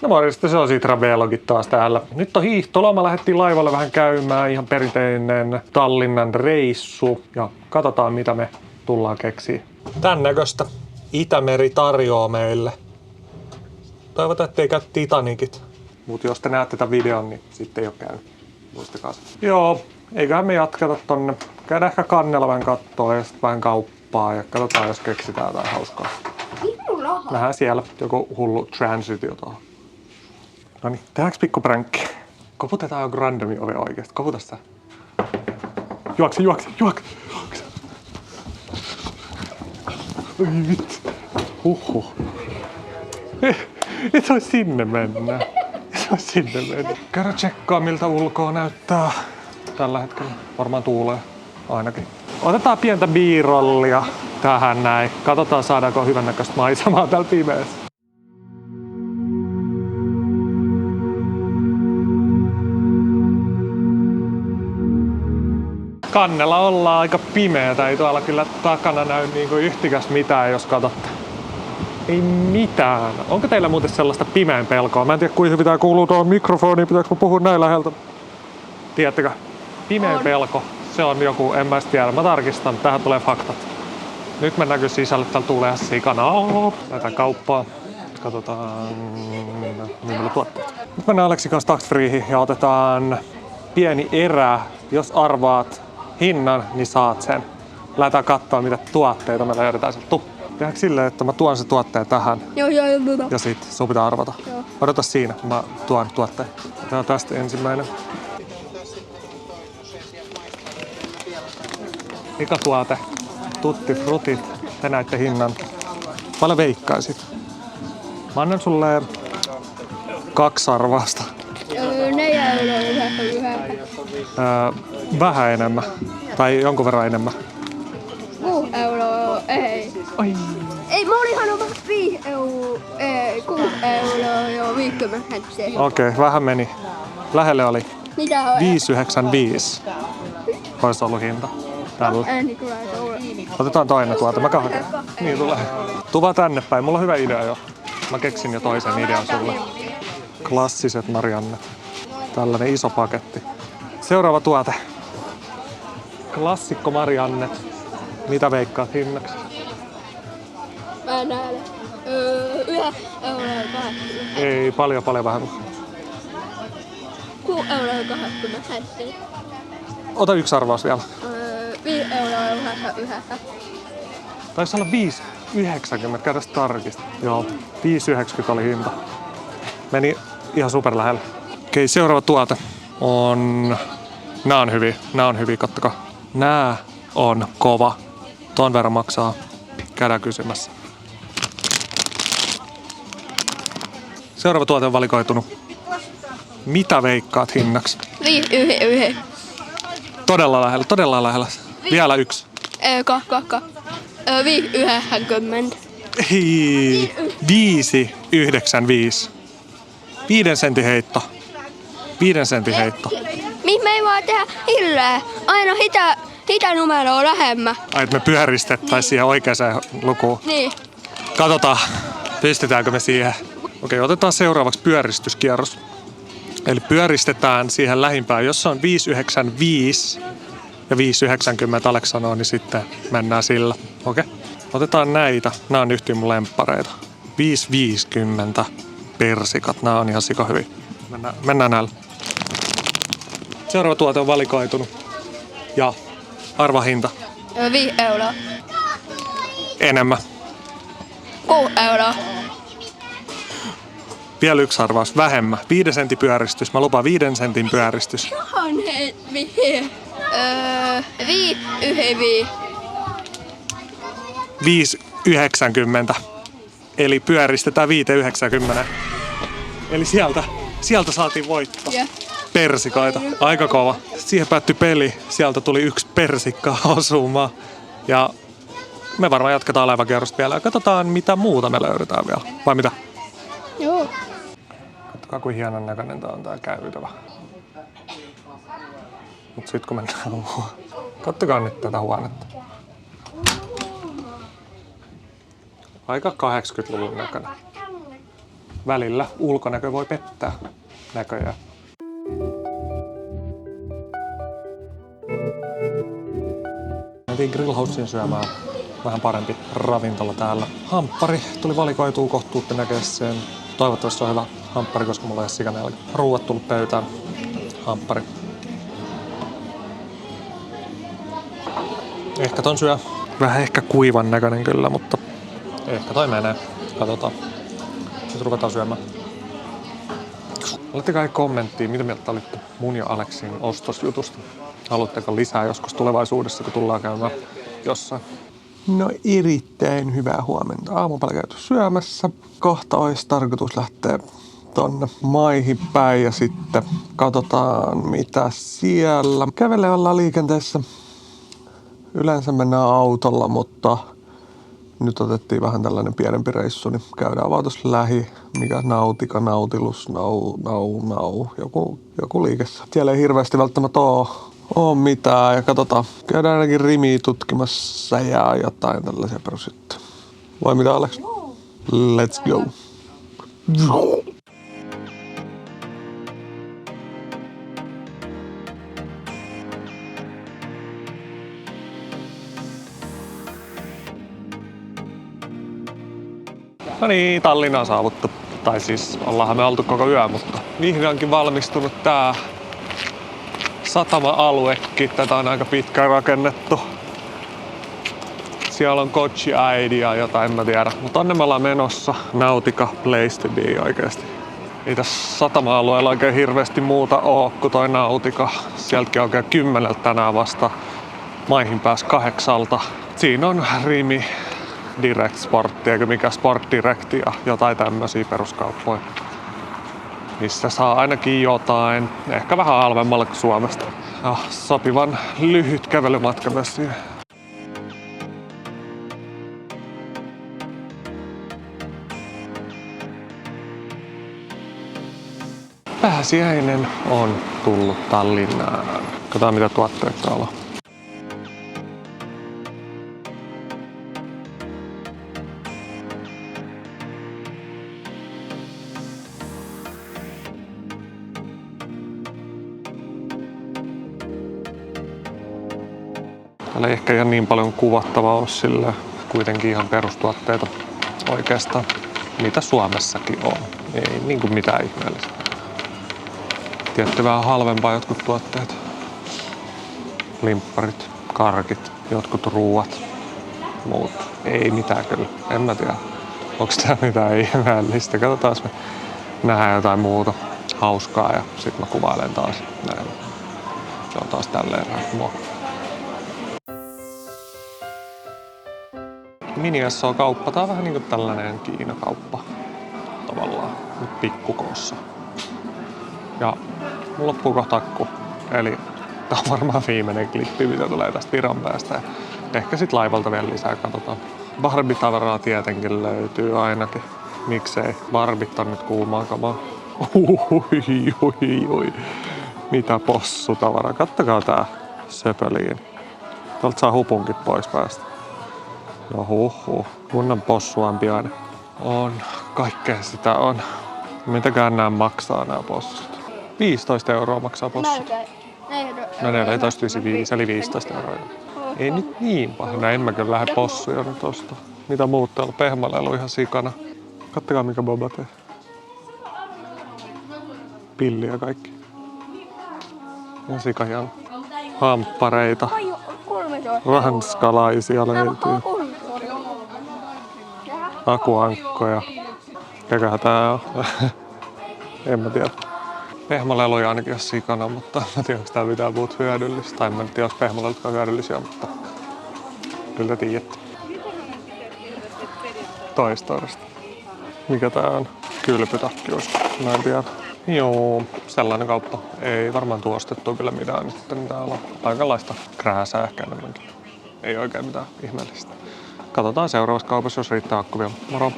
No morjesta, se on Sitran vlogit taas täällä. Nyt on hiihtoloma, lähdettiin laivalle vähän käymään, ihan perinteinen Tallinnan reissu. Ja katsotaan mitä me tullaan keksiä. Tän näköistä Itämeri tarjoaa meille. Toivotaan, ettei käy Titanicit. Mut jos te näette tämän videon, niin sitten ei oo käynyt. Muistakaa se. Joo, eiköhän me jatketa tonne. Käydään ehkä Kannella vähän kattoo ja sitten vähän kauppaa ja katsotaan jos keksitään jotain hauskaa. Nähdään siellä joku hullu transitio tuohon. Noniin, tehdäänkö pikku pränkki? Koputetaan joku randomi ovi oikeesti. Koputa sitä. Juokse. Oi vitsi. Huhhuh. Et voi sinne mennä. Käydä tsekkaa miltä ulkoa näyttää. Tällä hetkellä varmaan tuulee ainakin. Otetaan pientä biirollia tähän näin. Katsotaan saadaanko hyvännäköistä maisemaa täällä pimeässä. Kannella ollaan aika pimeätä, ei tuolla kyllä takana näy niinku yhtikäs mitään, jos katsotte. Ei mitään. Onko teillä muuten sellaista pimeän pelkoa? Mä en tiedä kuinka hyvin tää kuuluu tuohon mikrofoniin, pitääkö mä puhua näin läheltä? Tiedättekö? Pimeän pelko, se on joku, en mä tiedä. Mä tarkistan, tähän tulee faktat. Nyt mä näkyn sisälle, täällä tulee sikana. Lähdetään kauppaan. Katsotaan tuotteet. Nyt mennään Aleksin kanssa Tax Freehin ja otetaan pieni erä. Jos arvaat hinnan, niin saat sen. Lähdetään katsoa mitä tuotteita me löydetään sieltä. Tehdäänkö silleen, että mä tuon se tuotteen tähän? Joo. Ja sit sun pitää arvata. Joo. Odota siinä, mä tuon tuotteen. Tää on tästä ensimmäinen. Eka tuote. Tutti frutit. Te näitte hinnan. Paljon veikkaisit? Mä annan sulle 2 arvausta. 4 euroa vähän enemmän. Tai jonkun verran enemmän. 6 euroa, ei. Oi. Ei, mä olin halunnut 5 euroa, ei, 6 euroa ja 50 senttiä. Okei, vähän meni. Lähelle oli. Mitä on? 5,95 olisi ollut hinta tällä. Ääni tulee tuolla. Otetaan toinen tuote, mä kahden. Niin tulee. Tuu vaan tänne päin, mulla on hyvä idea jo. Mä keksin jo toisen idean sulle. Klassiset Mariannet. Tällainen iso paketti. Seuraava tuote. Klassikko Mariannet. Mitä veikkaat hinnaksi? Mä näen. 1 euroa 80. Ei, paljon vähemmän. 6 euroa 80 senttiä. Ota yksi arvaus vielä. 5 euroa 99. Taisi olla 5,90. Käydään tarkista. Joo, 5,90 oli hinta. Meni ihan super lähellä. Okei, seuraava tuote on... Nää on hyviä, kattokaa. Nää on kova. Ton verran maksaa. Käydään kysymässä. Seuraava tuote on valikoitunut. Mitä veikkaat hinnaksi? 5,99. Todella lähellä. Vielä yksi. 5,90. 5,95. 5 sentin heitto. 5 sentin heitto. Mihin me ei vaan tehdä hilleen? Aina hitä numeroa lähemmä. Ai, että me pyöristettäisiin siihen oikeaan lukuun. Niin. Katsotaan, pystytäänkö me siihen. Okei, otetaan seuraavaksi pyöristyskierros. Eli pyöristetään siihen lähimpään. Jos se on 5,95 ja 5,90 Alex sanoo, niin sitten mennään sillä. Okei. Otetaan näitä. Nämä on yhtiin mun lemppareita. 5,50 persikat. Nämä on ihan sika hyviä. Mennään näillä. Seuraava tuote on valikoitunut. Ja arva hinta. 5 euroa. Enemmän. 6 euroa. Vielä yksi arvaus. Vähemmän. 5 sentin pyöristys. Mä lupaan 5 sentin pyöristys. Ihan mihin? 5,95. 5,90. Eli pyöristetään 5,90. Eli sieltä saatiin voitto. Yeah. Persikoita. Aika kova. Siihen päättyi peli. Sieltä tuli 1 persikka osumaan. Ja me varmaan jatketaan laivakierrosta vielä ja katsotaan mitä muuta me löydetään vielä. Vai mitä? Joo. Katsokaa kuin hienon näköinen tää käytävä. Mut sit kun mennään katsokaa nyt tätä huonetta. Aika 80-luvun näköinen. välillä ulkonäkö voi pettää näköjään. Mentiin Grillhousiin syömään. Vähän parempi ravintola täällä. Hamppari tuli valikoituu kohtuutti näköiseen. Toivottavasti on hyvä hamppari, koska mulla ei ole sikanälkä. Ruuat tullut pöytään. Hamppari. Ehkä ton syö. Vähän ehkä kuivan näköinen kyllä, mutta ehkä toi menee. Katsotaan. Nyt ruvetaan syömään. Laittakaa kommenttiin, mitä mieltä olitte mun ja Aleksin ostosjutusta. Haluatteko lisää joskus tulevaisuudessa, kun tullaan käymään jossain? No erittäin hyvää huomenta. Aamupäivä käyty syömässä. Kohta olisi tarkoitus lähteä tonne maihin päin ja sitten katsotaan mitä siellä. Kävelle ollaan liikenteessä. Yleensä mennään autolla, mutta nyt otettiin vähän tällainen pienempi reissu, niin käydään vaan tuossa lähi. Mikä Nautika, Nautilus, joku liikessä. Siellä ei hirveästi välttämättä oo mitään ja katsotaan. Käydään ainakin Rimiä tutkimassa ja jotain tällaisia perusjuttuja. Vai mitä Alex? Let's go! No niin, Tallinna on saavuttu. Tai siis ollaanhan me oltu koko yö, mutta vihdoinkin valmistunut tää satama-aluekin. Tätä on aika pitkään rakennettu. Siellä on Kochi-äidi ja jotain, en mä tiedä. Mutta tonne me ollaan menossa. Nautika, place to be oikeesti. Ei tässä satama-alueella oikein hirveästi muuta oo kuin toi Nautika. Sieltäkin oikein 10 tänään vasta. Maihin pääs 8. Siinä on Rimi, Direct Sport, eikö mikä Sport Direct ja jotain tämmösiä peruskauppoja. Missä saa ainakin jotain, ehkä vähän halvemmalla kuin Suomesta. Ja sopivan lyhyt kävelymatka myös siihen. Pääsiäinen on tullut Tallinnaan. Katsotaan mitä tuotteita täällä on. Täällä ei ehkä ihan niin paljon kuvattavaa ole sillä kuitenkin ihan perustuotteita oikeastaan, mitä Suomessakin on. Ei niinku mitään ihmeellistä. Tietty vähän halvempaa jotkut tuotteet. Limpparit, karkit, jotkut ruuat, muut. Ei mitään kyllä, en mä tiedä. Onks tää mitään ihmeellistä? Katsotaan, me nähdään jotain muuta hauskaa ja sit mä kuvailen taas näin. Se on taas tälleen moi. Mini-SO-kauppa, tää on vähän niinku tällainen Kiina-kauppa tavallaan, nyt pikkukoossa. Ja mun loppuu kohta akku, eli tää on varmaan viimeinen klippi, mitä tulee tästä Viron päästä. Ja ehkä sit laivalta vielä lisää, katsotaan. Barbie-tavaraa tietenkin löytyy ainakin. Miksei? Barbit on nyt kuumaa kamaa. Ui. Mitä possutavaraa. Kattokaa tää söpöliin. Tuolta saa hupunkin pois päästä. No kunnan possuampiainen. On, kaikkea sitä on. Mitäkään nää maksaa nää possut? 15 € maksaa possut. No 14,95 eli 15 €. Ei nyt niin paha. En mä kyllä lähde possuja nyt ostaa. Mitä muut täällä? Pehmolelu ihan sikana. Kattokaa mikä Boba tee. Pilliä kaikki. Ja sikahian. Hamppareita. Ranskalaisia löytyy. Akuankkoja. Mikäköhän tää on? En mä tiedä. Pehmoleluja ainakin on sikana, mutta en mä tiedä, onko tää mitään muuta hyödyllistä. Tai en mä tiedä, onko pehmolelutkaan hyödyllisiä, mutta kyllä te tiedätte. Toistorista. Mikä tää on? Kylpytakki olisi. Mä en tiedä. Joo, sellainen kauppa. Ei varmaan tuostettu kyllä mitään. Niin sitten täällä on kaikenlaista krääsää ehkä enemmänkin. Ei oikein mitään ihmeellistä. Katsotaan seuraavassa kaupassa, jos riittää akku vielä. Moro!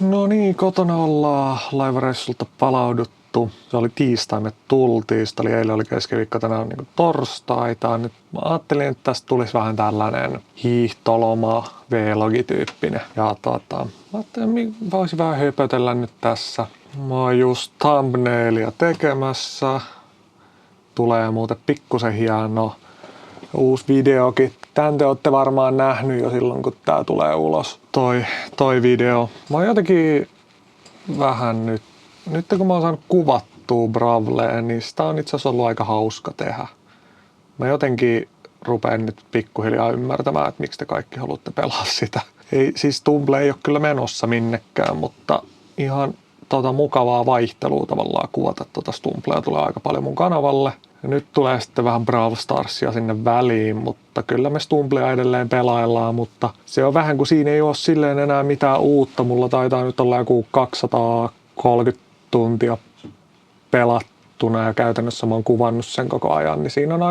No niin, kotona ollaan laivareissulta palauduttu. kuvattu. Se oli tiistai, me tultiin. Sitten oli eilen oli keskiviikko, tänään on niin torstaita. Nyt mä ajattelin, että tästä tulisi vähän tällainen hiihtoloma, vlogityyppinen. Ja mä ajattelin, että voisin vähän höpötellä nyt tässä. Mä oon just thumbnailia tekemässä. Tulee muuten pikkusen hieno uusi videokin. Tän te ootte varmaan nähnyt jo silloin, kun tää tulee ulos. Toi video. Mä oon jotenkin vähän nyt kun mä oon saanut kuvattua Bravleen, niin sitä on itse asiassa ollut aika hauska tehdä. Mä jotenkin rupean nyt pikkuhiljaa ymmärtämään, että miksi te kaikki haluatte pelaa sitä. Ei, siis Tumble ei ole kyllä menossa minnekään, mutta ihan mukavaa vaihtelua tavallaan kuvata Stumblea tulee aika paljon mun kanavalle. Ja nyt tulee sitten vähän Brawl Starsia sinne väliin, mutta kyllä me Stumblea edelleen pelaillaan, mutta se on vähän kuin siinä ei ole silleen enää mitään uutta. Mulla taitaa nyt olla joku 230 tuntia pelattuna ja käytännössä mä oon kuvannut sen koko ajan, niin siinä on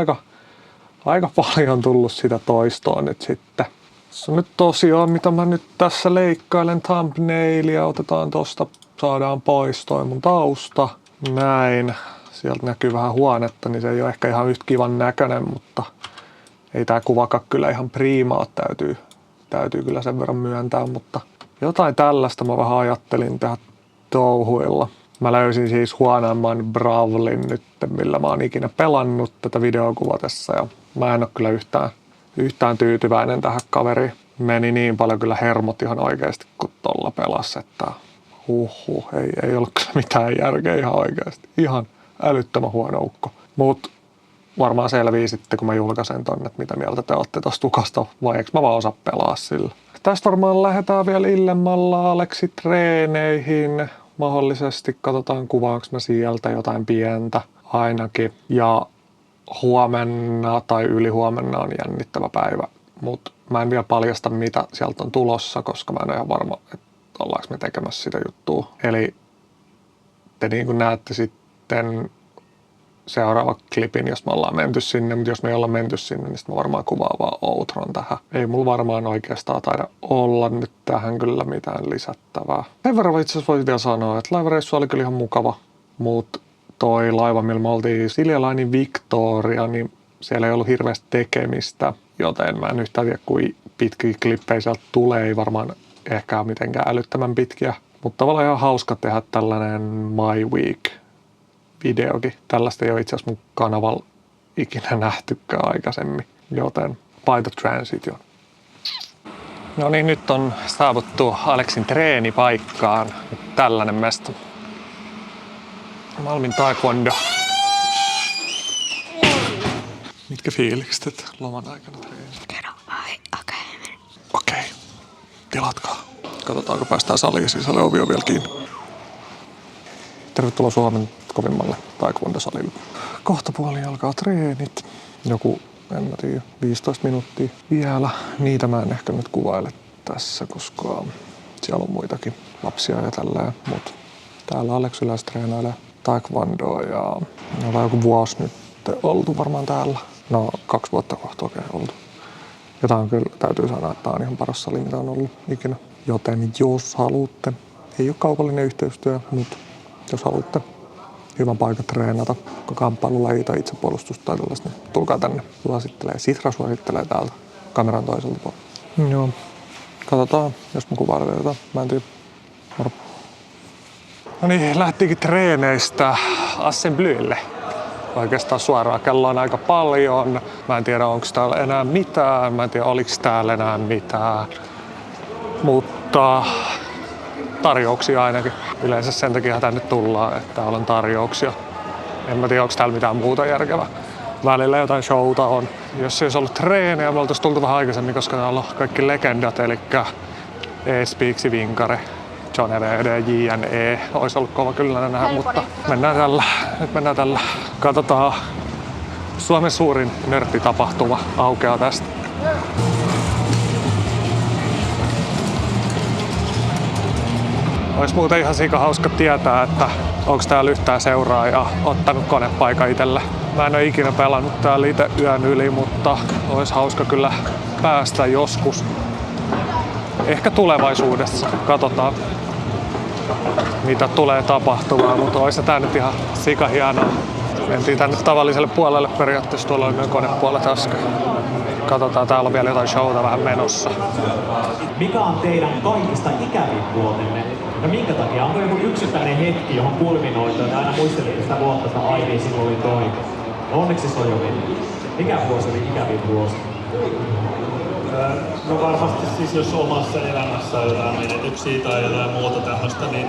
aika paljon tullut sitä toistoa nyt sitten. Se on nyt tosiaan, mitä mä nyt tässä leikkailen thumbnailia, otetaan tosta, saadaan pois toi mun tausta. Näin. Sieltä näkyy vähän huonetta, niin se ei ole ehkä ihan yhtä kivan näköinen, mutta ei tää kuvakaan kyllä ihan priimaa, täytyy kyllä sen verran myöntää, mutta jotain tällaista mä vähän ajattelin tehdä touhuilla. Mä löysin siis huonoimman Bravlin nyt, millä mä oon ikinä pelannut tätä videokuvatessa ja mä en ole kyllä yhtään tyytyväinen tähän kaveriin. Meni niin paljon kyllä hermot ihan oikeasti, kun tolla pelasi, että ei ollut kyllä mitään järkeä ihan oikeasti. Ihan älyttömän huono ukko. Mut varmaan selvii sitten, kun mä julkaisen tonne, että mitä mieltä te olette tosta tukasta, vai eikö mä vaan osaa pelaa sillä. Tästä varmaan lähdetään vielä illemmalla Aleksi treeneihin. Mahdollisesti katsotaan, kuvaanko mä sieltä jotain pientä ainakin. Ja huomenna tai ylihuomenna on jännittävä päivä. Mut mä en vielä paljasta, mitä sieltä on tulossa, koska mä en ole ihan varma, että ollaanko me tekemässä sitä juttua. Eli te niin kuin näette sitten seuraava klipin, jos me ollaan menty sinne, mutta jos me ei olla menty sinne, niin sitten mä varmaan kuvaan vaan outron tähän. Ei mulla varmaan oikeastaan taida olla nyt tähän kyllä mitään lisättävää. Sen verran itse asiassa voisin vielä sanoa, että laivareissu oli kyllä ihan mukava, mutta toi laiva, millä me oltiin Silja Linein Victoria, niin siellä ei ollut hirveästi tekemistä, joten mä en yhtään tiedä, kuin pitkiä klippejä sieltä tulee, ei varmaan ehkä mitenkään älyttömän pitkiä, mutta tavallaan ihan hauska tehdä tällainen My Week videokin. Tällaista ei ole itse asiassa mun kanavalla ikinä nähtykään aikaisemmin, joten by the transition. No niin, nyt on saavuttu Aleksin treenipaikkaan. Tällainen mesta. Malmin taekwondo. Mitkä fiilikset loman aikana treeni? Okei. Tilatkaa. Katsotaanko päästään saliin sisälle, ovi on vielä kiinni. Tervetuloa Suomen kovimmalle taekwondo-salille. Kohta puoli alkaa treenit. Joku, en mä tiedä, 15 minuuttia vielä. Niitä mä en ehkä nyt kuvaile tässä, koska siellä on muitakin lapsia ja tälleen. Mut täällä Alex yleensä treenailee taekwondoa ja ollaan joku vuosi nyt oltu varmaan täällä. No 2 vuotta kohta oltu. Ja tää on kyllä, täytyy sanoa, että tää on ihan paras sali, mitä on ollut ikinä. Joten jos haluatte, ei ole kaupallinen yhteistyö, mutta jos haluatte hyvän paikan treenata, kamppailulajia tai itsepuolustusta tai tällaista, niin tulkaa tänne. Sitra suosittelee täältä kameran toiselta puolelta. Joo. Katsotaan, jos mä kuvailen jotain. Mä en tiedä. Moro. No niin, lähtikin treeneistä Assemblylle. Oikeastaan suoraan. Kello on aika paljon. Mä en tiedä, onko täällä enää mitään. Mä en tiedä, oliko täällä enää mitään. Mutta tarjouksia ainakin. Yleensä sen takia tänne tullaan, että täällä on tarjouksia. En mä tiedä, onko täällä mitään muuta järkevää. Välillä jotain showta on. Jos ei olisi ollut treenejä, me oltaisiin tultu vähän aikaisemmin, koska täällä on kaikki legendat, eli E-Speaksi, Vinkare, John Evede, JNE. Olisi ollut kova kyllä nähdä, mutta mennään tällä. Nyt mennään tällä. Katsotaan. Suomen suurin nörttitapahtuma aukeaa tästä. Olisi muuten ihan sika hauska tietää, että onko täällä yhtään seuraajaa ottanut konepaikan itselle. Mä en ole ikinä pelannut täällä itse yön yli, mutta olisi hauska kyllä päästä joskus. Ehkä tulevaisuudessa. Katsotaan. mitä tulee tapahtumaan, mutta olisi tää nyt ihan sika hienoa. Mentiin tänne tavalliselle puolelle periaatteessa, tuolla oli noin konepuolet äsken. Katsotaan, täällä on vielä jotain showta vähän menossa. Mikä on teidän kaikista ikävin vuotenne? Ja minkä takia? Onko joku yksittäinen hetki, johon kulminoituu ja aina muistelette sitä vuotta, että ai niin, sinulla oli toi? Onneksi se on jo mennyt. Mikä vuosi oli ikävin vuosi? No varmasti siis jos omassa elämässä on jotain menetyksiä tai jotain muuta tämmöistä, niin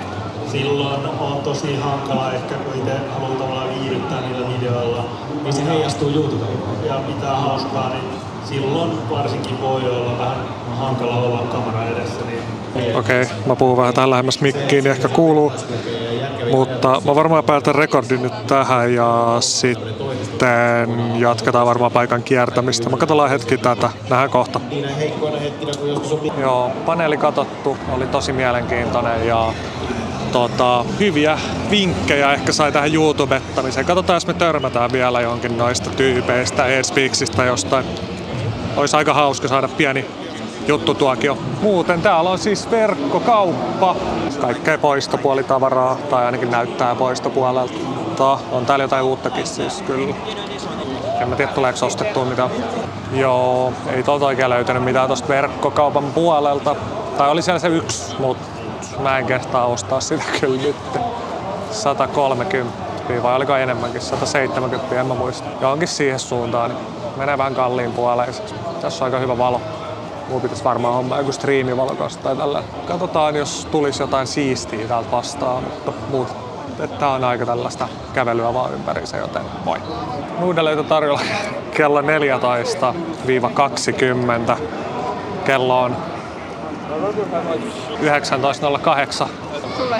silloin on tosi hankala ehkä, kun itse haluaa tavallaan viihdyttää niillä videoilla. Niin se heijastuu YouTubeen. Ja pitää hauskaa, niin silloin varsinkin voi olla vähän hankala olla kamera edessä. Niin Okei, mä puhun vähän tähän lähemmäs mikkiin, niin ehkä kuuluu. Mutta mä varmaan päätän rekordin nyt tähän ja sitten jatketaan varmaan paikan kiertämistä. Mä katsotaan hetki tätä, nähdään kohta. Joo, paneeli katsottu, oli tosi mielenkiintoinen ja hyviä vinkkejä ehkä sai tähän YouTubettamiseen. Katsotaan, jos me törmätään vielä johonkin noista tyypeistä, Airspeaksista jostain. Olisi aika hauska saada pieni juttutuokio. Muuten täällä on siis verkkokauppa. Kaikkea poistopuolitavaraa, tai ainakin näyttää poistopuolelta. On täällä jotain uuttakin siis kyllä. En mä tiedä, tuleeko ostettua mitään. Joo, ei tuolta oikein löytänyt mitään tosta verkkokaupan puolelta. Tai oli siellä se yksi, mutta mä en kestää ostaa sitä kyllä nyt. 130 vai oliko enemmänkin, 170, en mä muista. Johonkin siihen suuntaan, niin menee vähän kalliin puoleiseksi. Tässä on aika hyvä valo. Muu pitäisi varmaan hommaa joku striimivalokos tai tällä. Katsotaan, jos tulisi jotain siistiä täältä vastaan, mutta muut. Tää on aika tällaista kävelyä vaan ympäriinsä, joten moi. Nuudeleita tarjolla kello 14-20. Kello on 19.08.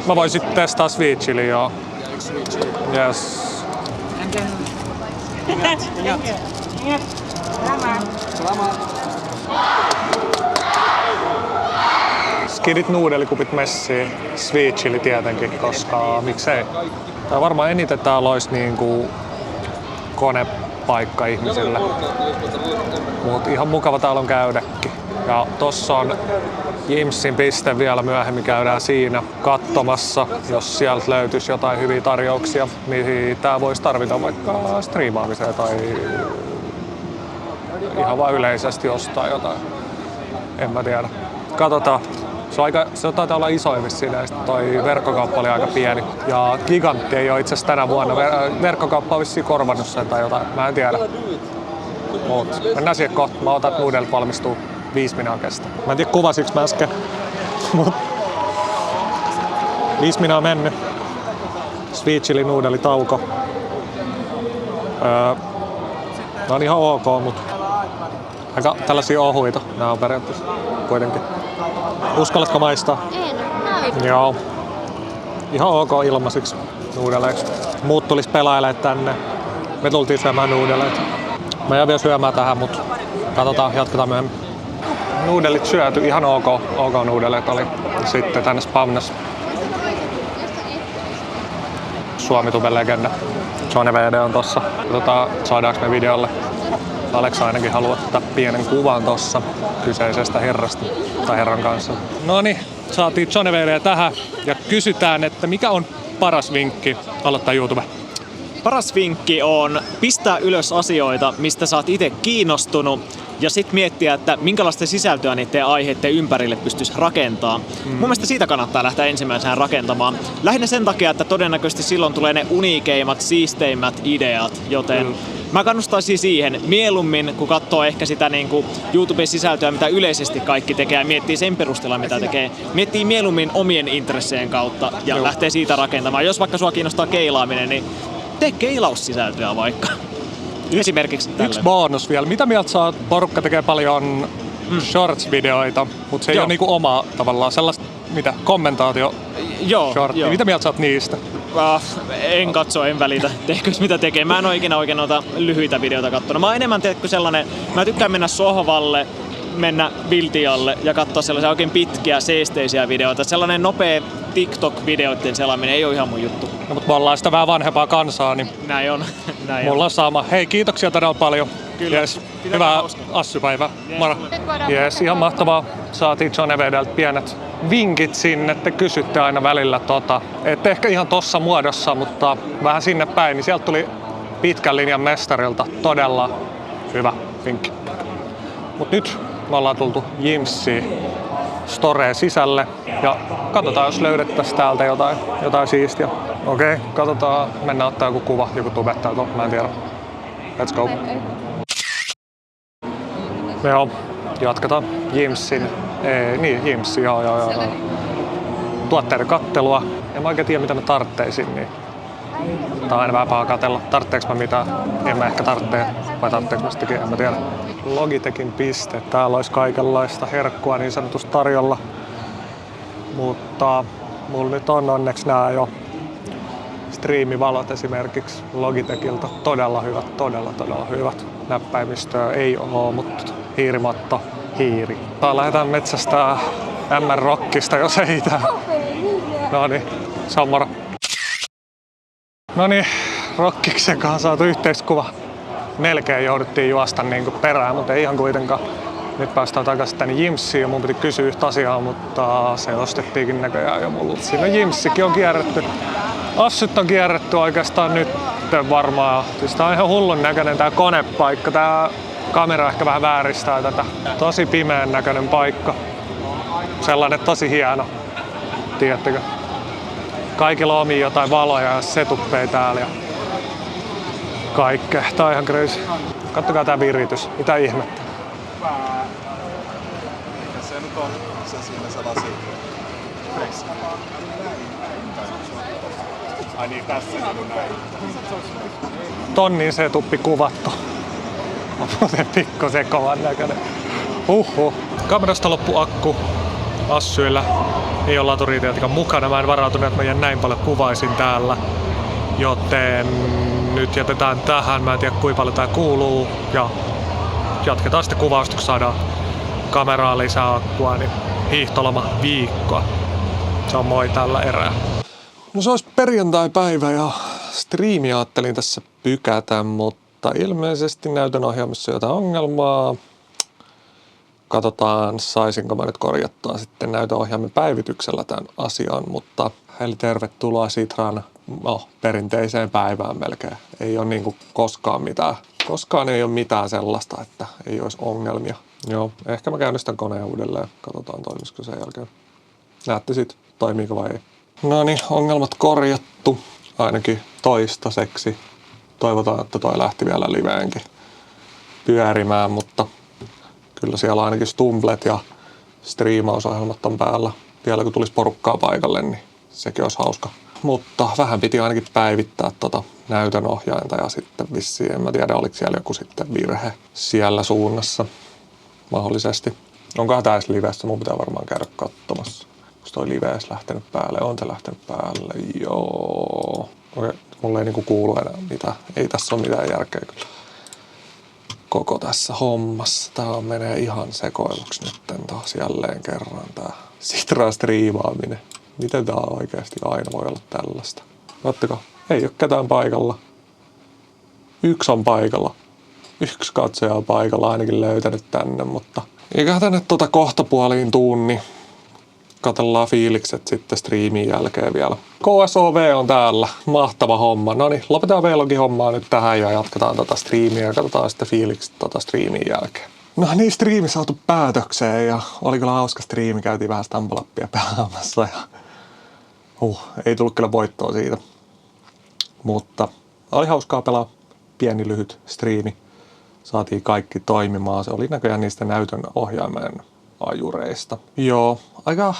Mä voisin testaa sweet chili, joo. Yes. Skidit nuudelikupit messiin, sweet chili tietenkin, koska miksei. Tää varmaan eniten täällä olisi niinku konepaikka ihmisille. Mut ihan mukava täällä on käydäkin. Ja tossa on Jimsin piste vielä myöhemmin, käydään siinä katsomassa, jos sieltä löytyisi jotain hyviä tarjouksia, mihin tää voisi tarvita vaikka striimaamiseen tai ihan vaan yleisesti ostaa jotain. En mä tiedä. Katsotaan. Se taitaa olla isoin vissiin ja sitten toi verkkokauppa oli aika pieni. Ja Gigantti ei ole itse asiassa tänä vuonna. Verkkokauppa on vissiin korvannut sen tai jotain. Mä en tiedä. Mut mennään siihen kohta. Mä otan, että nuudelit valmistuu 5 minuuttia kestä. Mä en tiedä kuvasiks mä äsken. Mut 5 minuuttia mennyt. Sweet chili nuudelitauko. Ne on ihan ok, mut aika tällaisia ohuita. Nää on periaatteessa kuitenkin. Uskallatko maistaa? En. Joo. Ihan ok ilmaisiksi nuudeleiksi. Muut tulis pelailemaan tänne. Me tultiin syömään nuudeleita. Mä jään vielä syömään tähän, mutta katsotaan, jatketaan myöhemmin. Nuudelit syöty, ihan ok nuudelit oli. Sitten tänne spamnas Suomi-tuben legenda. Johnny VD on tossa. Saadaanko me videolle? Alex ainakin haluaa ottaa pienen kuvan tossa kyseisestä herrasta tai herran kanssa. Noniin, saatiin Johnny VD tähän ja kysytään, että mikä on paras vinkki aloittaa YouTube? Paras vinkki on pistää ylös asioita, mistä sä oot itse kiinnostunut ja sit miettiä, että minkälaista sisältöä niiden aiheiden ympärille pystyisi rakentamaan. Mun mielestä siitä kannattaa lähteä ensimmäisenä rakentamaan. Lähinnä sen takia, että todennäköisesti silloin tulee ne uniikeimmat, siisteimmät ideat, joten mä kannustaisin siihen mieluummin, kun katsoo ehkä sitä niinku YouTube-sisältöä, mitä yleisesti kaikki tekee ja miettii sen perusteella, mitä tekee. Miettii mieluummin omien intresseen kautta ja lähtee siitä rakentamaan. Jos vaikka sua kiinnostaa keilaaminen, niin tee keilaussisältöä vaikka. Esimerkiksi tälle. Yksi bonus vielä. Mitä mieltä sä oot? Porukka tekee paljon shorts-videoita, mutta se ei ole niinku oma tavallaan sellaista, mitä, kommentaatio shortti. Mitä mieltä sä oot niistä? En katso, en välitä. Tehkös mitä tekee. Mä en oo ikinä oikein noita lyhyitä videoita kattonut. Mä oon enemmän sellainen, mä tykkään mennä sohvalle, mennä viltialle ja katsoa sellaisia oikein pitkiä, seesteisiä videoita. Sellainen nopea TikTok-videoiden selaaminen ei ole ihan mun juttu. No, mutta me ollaan sitä vähän vanhempaa kansaa, niin Näin on. mulla on sama. Hei, kiitoksia todella paljon. Kyllä. Yes. Pitää Hyvää hauskaa. assypäivää. Moro. Yes, ihan mahtavaa. Saatiin John Evedeltä pienet vinkit sinne. Te kysytte aina välillä ette ehkä ihan tossa muodossa, mutta vähän sinne päin. Niin sieltä tuli pitkän linjan mestarilta todella hyvä vinkki. Mut nyt me ollaan tultu Jimsiin storeen sisälle ja katsotaan, jos löydettäisiin täältä jotain siistiä. Okei, katsotaan. Mennään ottaa joku kuva, joku tubettaa tuolla, mä en tiedä. Let's go. Joo, jatketaan Jimsin. Jimsi, joo. Tuotteiden kattelua. En mä oikein tiedä, mitä mä tartteisin, niin tää on aina vähän paha katsella. Tartteeks mä mitään? En mä ehkä tarttee. Vai tartteeks mä sitäkin? En mä tiedä. Logitechin piste. Täällä olisi kaikenlaista herkkua niin sanotusti tarjolla. Mutta mulla nyt on onneksi nää jo striimivalot esimerkiksi Logitechilta. Todella hyvät. Näppäimistöä ei oo, mutta hiirimatto, hiiri. Lähdetään metsästää M-Rockista, jos ei tää. Noniin, se on moro. Noniin, Rockiksen kanssa saatu yhteiskuva. Melkein jouduttiin juosta niinku perään, mutta ei ihan kuitenkaan. Nyt päästään takaisin tänne Jimsiin ja mun piti kysyä yhtä asiaa, mutta se ostettiinkin näköjään jo mulla. Siinä Jimsikin on kierretty. Assyt on kierretty oikeastaan nyt varmaan. Siis tää on ihan hullun näköinen tää konepaikka. Tää kamera ehkä vähän vääristää tätä. Tosi pimeän näköinen paikka. Sellainen tosi hieno. Tiedättekö? Kaikilla on jotain valoja ja setuppeja täällä ja kaikkea. Tää on ihan crazy. Kattokaa tää viritys. Mitä ihmettä? Se nyt on se siinä sellaisia. Ai niin, tässä niin näin. Tonnin setuppi kuvattu. On muuten pikkusen kovan näköinen. Kamerasta loppu akku. Assyillä ei ole laturiitietikan mukana. Mä en varautunut, että mä jään näin paljon kuvaisin täällä. Joten nyt jätetään tähän. Mä en tiedä kuinka paljon tää kuuluu. Ja jatketaan sitten kuvausta, kun saadaan kameraa lisää akkua. Niin hiihtoloma viikkoa. Se on moi tällä erää. No se olisi perjantai-päivä ja striimi ajattelin tässä pykätä, mutta ilmeisesti näytön ohjaamissa on jotain ongelmaa. Katsotaan, saisinko mä nyt korjattua sitten näytön ohjaamme päivityksellä tämän asian, mutta eli tervetuloa Sitran perinteiseen päivään melkein. Ei ole niinku koskaan ei ole mitään sellaista, että ei olisi ongelmia. Joo, ehkä mä käynnistän koneen uudelleen. Katsotaan, toimisiko sen jälkeen. Näette sit, toimiiko vai ei. No niin, ongelmat korjattu, ainakin toistaiseksi. Toivotaan, että toi lähti vielä liveenkin pyörimään, mutta kyllä siellä ainakin Stumblet ja striimausohjelmat on päällä. Vielä kun tulisi porukkaa paikalle, niin sekin olisi hauska. Mutta vähän piti ainakin päivittää näytön ohjainta ja sitten vissiin, en mä tiedä oliko siellä joku sitten virhe siellä suunnassa mahdollisesti. Onkohan tää edes livessä? Mun pitää varmaan käydä katsomassa. Onko toi live edes lähtenyt päälle? On se lähtenyt päälle, joo. Okei, mulle ei niinku kuulu enää mitään. Ei tässä ole mitään järkeä kyllä. Koko tässä hommassa. Tää menee ihan sekoiluksi nyt taas jälleen kerran tää Sitran striimaaminen. Miten tää oikeasti aina voi olla tällaista? Ottako? Ei ole ketään paikalla. Yksi on paikalla. Yksi katsoja on paikalla ainakin löytänyt tänne, mutta eiköhän tänne kohtapuoliin tuu, niin katsellaan fiilikset sitten striimin jälkeen vielä. KSOV on täällä. Mahtava homma. No niin, lopetetaan Vlogin hommaa nyt tähän ja jatketaan striimiä ja katsotaan sitten fiilikset striimin jälkeen. No niin, striimi saatu päätökseen ja oli kyllä hauska striimi. Käytiin vähän Stampalappia pelaamassa ja ei tullut kyllä voittoa siitä. Mutta oli hauskaa pelaa. Pieni lyhyt striimi. Saatiin kaikki toimimaan. Se oli näköjään niistä näytön ohjaimen ajureista. Joo, aika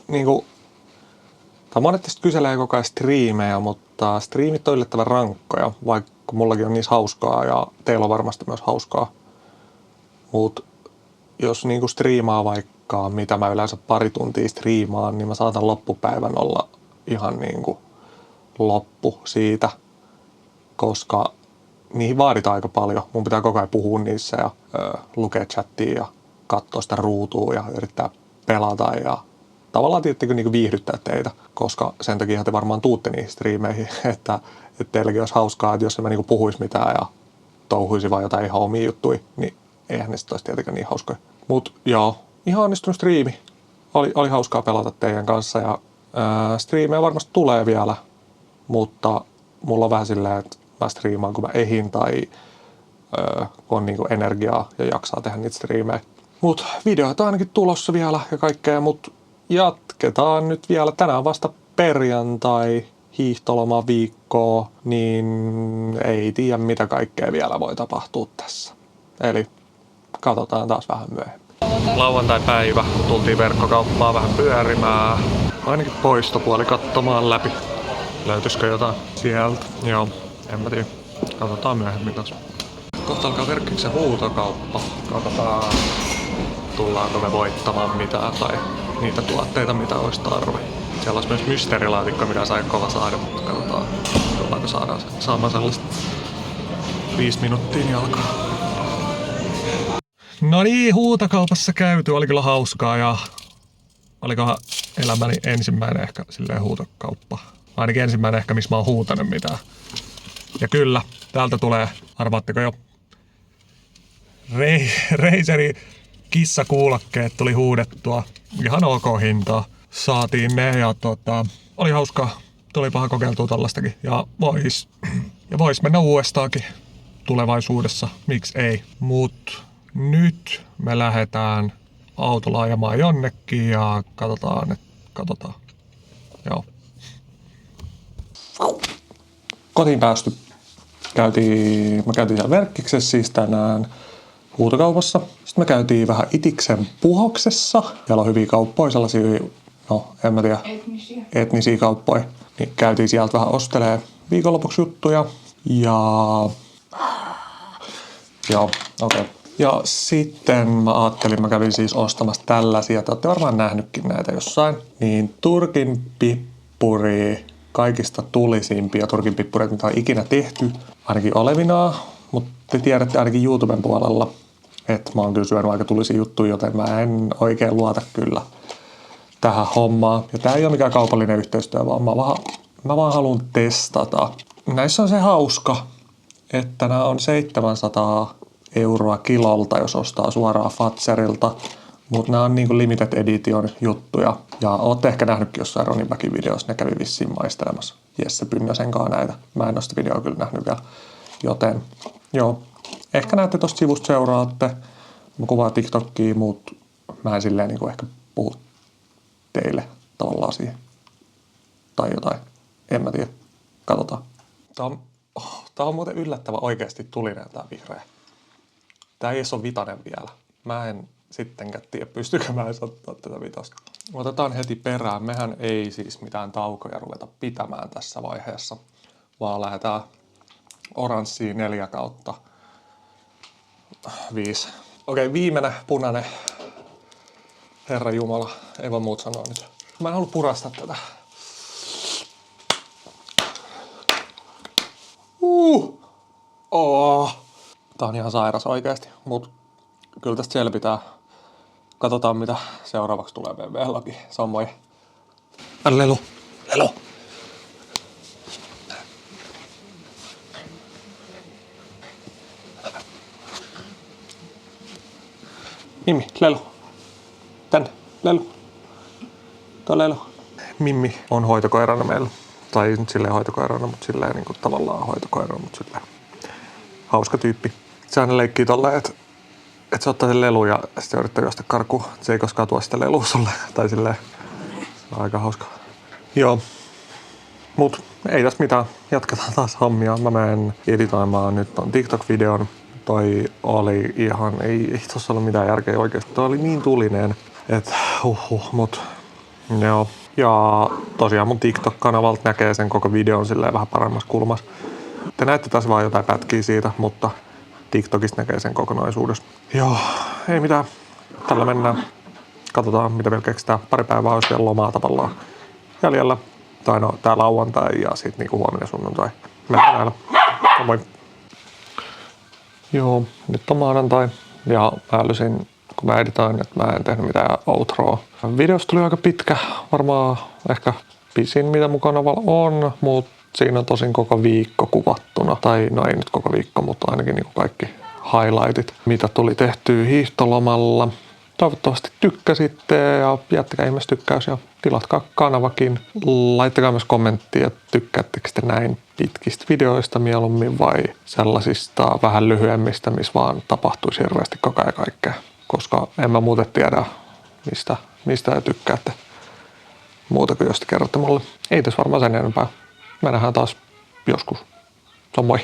niinku monet tästä kyselee koko ajan striimejä, mutta striimit on yllättävän rankkoja, vaikka mullakin on niissä hauskaa ja teillä on varmasti myös hauskaa. Mut jos niinku striimaa vaikka, mitä mä yleensä pari tuntia striimaan, niin mä saatan loppupäivän olla ihan niinku loppu siitä, koska niihin vaaditaan aika paljon. Mun pitää koko ajan puhua niissä ja lukea chattia ja katsoa sitä ruutua ja yrittää pelata ja tavallaan tietenkin niinku viihdyttää teitä, koska sen takia te varmaan tuutte niihin striimeihin, että teilläkin olisi hauskaa, että jos en mä niinku puhuisi mitään ja touhuisi vaan jotain ihan omia juttuja, niin eihän ne sitten olisi tietenkään niin hauskoja. Mut joo, ihan onnistunut striimi. Oli hauskaa pelata teidän kanssa ja striimejä varmasti tulee vielä, mutta mulla on vähän silleen, että mä striimaan kun mä ehin tai kun on niinku energiaa ja jaksaa tehdä niitä striimejä. Mut videoita on ainakin tulossa vielä ja kaikkea, mut jatketaan nyt vielä. Tänään vasta perjantai, hiihtolomaviikkoa, niin ei tiedä mitä kaikkea vielä voi tapahtua tässä. Eli katsotaan taas vähän myöhemmin. Lauantai-päivä, tultiin verkkokauppaan vähän pyörimään. Ainakin poistopuoli katsomaan läpi. Löytyisikö jotain sieltä? Joo, en mä tiedä. Katsotaan myöhemmin taas. Kohta alkaa Verkkiksen huutokauppa. Katsotaan, tullaanko me voittamaan mitään tai niitä tuotteita, mitä olisi tarve. Siellä olisi myös mysteerilaatikko, mitä sai kova saada, mutta katsotaan, tullaanko saamaan sellaista 5 minuuttia niin alkaa. No niin, huutokaupassa käyty. Oli kyllä hauskaa ja olikohan elämäni ensimmäinen ehkä silleen huutokauppa. Ainakin ensimmäinen ehkä, missä mä oon huutanut mitään. Ja kyllä, täältä tulee, arvaatteko jo, Razerin kissakuulokkeet tuli huudettua. Ihan ok hintaa. Saatiin ne ja oli hauskaa. Tuli paha kokeiltua tällaistakin. Ja vois mennä uudestaankin tulevaisuudessa. Miksi ei? Mut nyt me lähdetään autolla ajamaan jonnekin ja katsotaan. Joo. Kotiin päästy. Me käytiin siellä Verkkiksessä siis tänään huutokaupassa. Sitten me käytiin vähän Itiksen Puhoksessa. Siellä on hyviä kauppoja, sellaisia, no en mä tiedä, etnisiä kauppoja. Niin käytiin sieltä vähän ostelee viikonlopuksi juttuja. Joo, okei. Ja sitten mä ajattelin, mä kävin siis ostamassa tällaisia, te olette varmaan nähnytkin näitä jossain. Niin Turkin pippuri, kaikista tulisimpia Turkin pippureita, mitä on ikinä tehty, ainakin olevinaan. Mutta te tiedätte ainakin YouTuben puolella, että mä oon kyllä syönyt aika tulisia juttuja, joten mä en oikein luota kyllä tähän hommaan. Ja tää ei ole mikään kaupallinen yhteistyö, vaan mä vaan haluan testata. Näissä on se hauska, että nämä on 700 € kilolta, jos ostaa suoraan Fatserilta. Mutta nämä on niinku limited edition juttuja. Ja ootte ehkä nähnytkin jossain Roninbackin videossa, ne kävi vissiin maistelemassa Jesse Pynnösen kanssa näitä. Mä en oo sitä videoa kyllä nähnyt vielä. Joten joo, ehkä näette tosta sivusta seuraatte. Mä kuvaan TikTokia, mutta mä en silleen niinku ehkä puhu teille tavallaan siihen. Tai jotain. En mä tiedä. Katsotaan. Tää on muuten yllättävän oikeasti tulinen tää vihreä. Tää ei edes ole vitanen vielä. Mä en sittenkään tiedä, pystykö mä edes ottaa tätä vitosta. Otetaan heti perään. Mehän ei siis mitään taukoja ruveta pitämään tässä vaiheessa, vaan lähdetään oranssiin 4/5. Okei, viimeinen punainen. Herra Jumala, ei voi muut sanoa nyt. Mä en halua purastaa tätä. Tää on ihan sairas oikeesti, mut kyllä tästä selvitään. Katsotaan mitä seuraavaksi tulee BB-laki. Se on moi. Lelu. Mimmi, Lelu. Tänne, Lelu. Tuo Lelu. Mimmi on hoitokoirana meillä. Tai nyt silleen hoitokoirana, mutta silleen niin kuin tavallaan hoitokoirana, mutta silleen hauska tyyppi. Se aina leikkii tolleen, että se ottaa sen lelu ja sitten yrittää juosta karkuun. Se ei koskaan tuo sitä lelua sulle. Tai silleen, se on aika hauska. Joo. Mut ei tässä mitään. Jatketaan taas hommia. Mä menen editoimaan nyt ton TikTok-videon. Toi oli ihan, ei tossa ollut mitään järkeä oikeesti. Toi oli niin tulinen, että mut joo. Ja tosiaan mun TikTok-kanavalta näkee sen koko videon silleen vähän paremmassa kulmassa. Te näette taas vaan jotain pätkiä siitä, mutta TikTokista näkee sen kokonaisuudessa. Joo, ei mitään. Tällä mennään. Katsotaan, mitä vielä keksitään. Pari päivää olisi vielä lomaa tavallaan jäljellä. Tai no, tää lauantai ja sit niinku huomenna sunnuntai. Mennään näillä. Moi. Joo, nyt on maanantai. Ja mä älysin, kun mä editoin, että mä en tehnyt mitään outroa. Videosta tuli aika pitkä. Varmaan ehkä pisin, mitä mun kanavalla on. Mut Siinä on tosin koko viikko kuvattuna. Tai no ei nyt koko viikko, mutta ainakin niin kuin kaikki highlightit, mitä tuli tehtyä hiihtolomalla. Toivottavasti tykkäsitte ja jättäkää ihmeessä tykkäys ja tilatkaa kanavakin. Laittakaa myös kommenttia, tykkäättekö te näin pitkistä videoista mieluummin vai sellaisista vähän lyhyemmistä, missä vaan tapahtuisi hirveästi koko ajan kaikkea. Koska en mä muuten tiedä, mistä te tykkäätte muuta kuin jos te kerrotte mulle. Ei tässä varmaan sen enempää. Me nähdään taas joskus. Se on moi!